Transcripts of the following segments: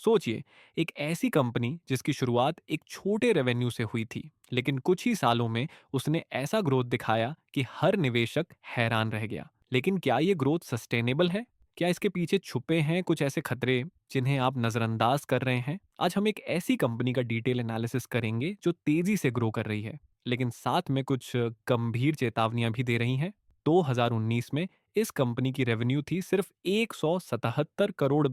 सोचिए, एक ऐसी कंपनी जिसकी शुरुआत एक छोटे रेवेन्यू से हुई थी, लेकिन कुछ ही सालों में उसने ऐसा ग्रोथ दिखाया कि हर निवेशक हैरान रह गया। लेकिन क्या ये ग्रोथ सस्टेनेबल है? क्या इसके पीछे छुपे हैं कुछ ऐसे खतरे जिन्हें आप नजरअंदाज कर रहे हैं? आज हम एक ऐसी कंपनी का डिटेल एनालिसिस करेंगे जो तेजी से ग्रो कर रही है, लेकिन साथ में कुछ गंभीर चेतावनियां भी दे रही हैं। 2019 में इस कंपनी की रेवेन्यू थी सिर्फ 177 करोड़,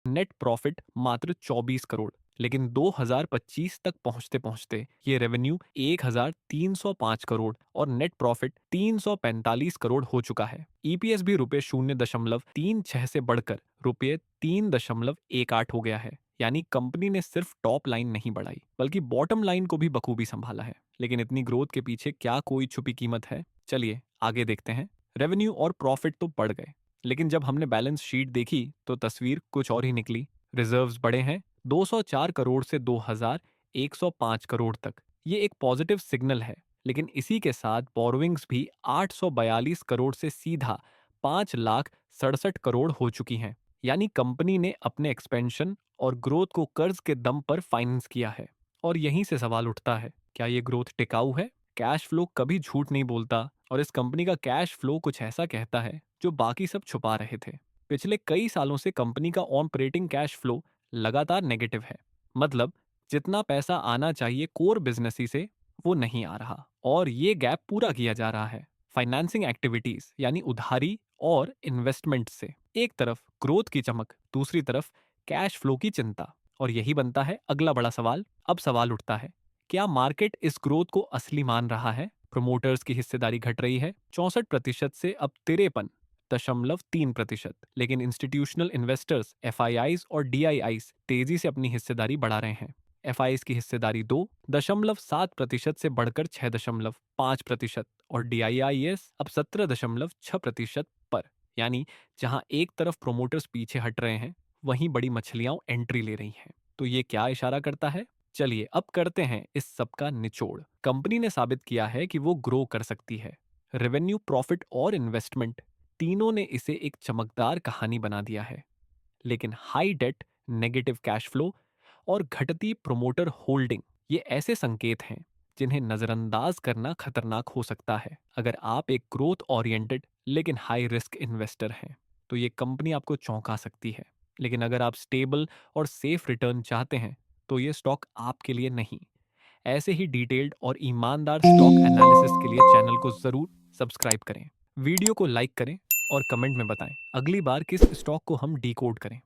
नेट प्रॉफिट मात्र 24 करोड़। लेकिन 2025 तक पहुंचते पहुंचते ये रेवेन्यू 1305 करोड़ और नेट प्रॉफिट 345 करोड़ हो चुका है। ईपीएस भी ₹0.36 से बढ़कर ₹3.18 हो गया है। यानी कंपनी ने सिर्फ टॉप लाइन नहीं बढ़ाई, बल्कि बॉटम लाइन को भी बखूबी संभाला है। लेकिन इतनी ग्रोथ के पीछे क्या कोई छुपी कीमत है? चलिए आगे देखते हैं। रेवेन्यू और प्रॉफिट तो बढ़ गए, लेकिन जब हमने बैलेंस शीट देखी तो तस्वीर कुछ और ही निकली। रिजर्व्स बढ़े हैं 204 करोड़ से 2105 करोड़ तक। ये एक पॉजिटिव सिग्नल है, लेकिन इसी के साथ बोरोविंग्स भी 842 करोड़ से सीधा 5,67,00,000 हो चुकी हैं। यानी कंपनी ने अपने एक्सपेंशन और ग्रोथ को कर्ज के दम पर फाइनेंस किया है। और यहीं से सवाल उठता है, क्या ये ग्रोथ टिकाऊ है? कैश फ्लो कभी झूठ नहीं बोलता, और इस कंपनी का कैश फ्लो कुछ ऐसा कहता है जो बाकी सब छुपा रहे थे। पिछले कई सालों से कंपनी का ऑपरेटिंग कैश फ्लो लगातार नेगेटिव है। मतलब जितना पैसा आना चाहिए कोर बिजनेस ही से, वो नहीं आ रहा, और ये गैप पूरा किया जा रहा है फाइनेंसिंग एक्टिविटीज यानी उधारी और इन्वेस्टमेंट से। एक तरफ ग्रोथ की चमक, दूसरी तरफ कैश फ्लो की चिंता। और यही बनता है अगला बड़ा सवाल। अब सवाल उठता है, क्या मार्केट इस ग्रोथ को असली मान रहा है? प्रोमोटर्स की हिस्सेदारी घट रही है 64% से अब 53.3%। लेकिन इंस्टीट्यूशनल इन्वेस्टर्स एफआईआईज और डीआईआईज तेजी से अपनी हिस्सेदारी बढ़ा रहे हैं। एफआईआईज की हिस्सेदारी 2.7% से बढ़कर 6.5%, और डीआईआईएस अब 17.6% पर। यानी जहां एक तरफ प्रोमोटर्स पीछे हट रहे हैं, वहीं बड़ी मछलियां एंट्री ले रही हैं। तो ये क्या इशारा करता है? चलिए अब करते हैं इस सब का निचोड़। कंपनी ने साबित किया है कि वो ग्रो कर सकती है। रेवेन्यू, प्रॉफिट और इन्वेस्टमेंट तीनों ने इसे एक चमकदार कहानी बना दिया है। लेकिन high debt, negative cash flow और घटती प्रोमोटर होल्डिंग, ये ऐसे संकेत हैं जिन्हें नजरअंदाज करना खतरनाक हो सकता है अगर आप एक ग्रोथ ओरिएंटेड लेकिन हाई रिस्क इन्वेस्टर हैं। तो ये कंपनी आपको चौंका सकती है, लेकिन अगर आप स्टेबल और सेफ रिटर्न चाहते हैं तो ये स्टॉक आपके लिए नहीं। ऐसे ही डिटेल्ड और ईमानदार स्टॉक एनालिसिस के लिए चैनल को जरूर सब्सक्राइब करें, वीडियो को लाइक करें और कमेंट में बताएं अगली बार किस स्टॉक को हम डिकोड करें।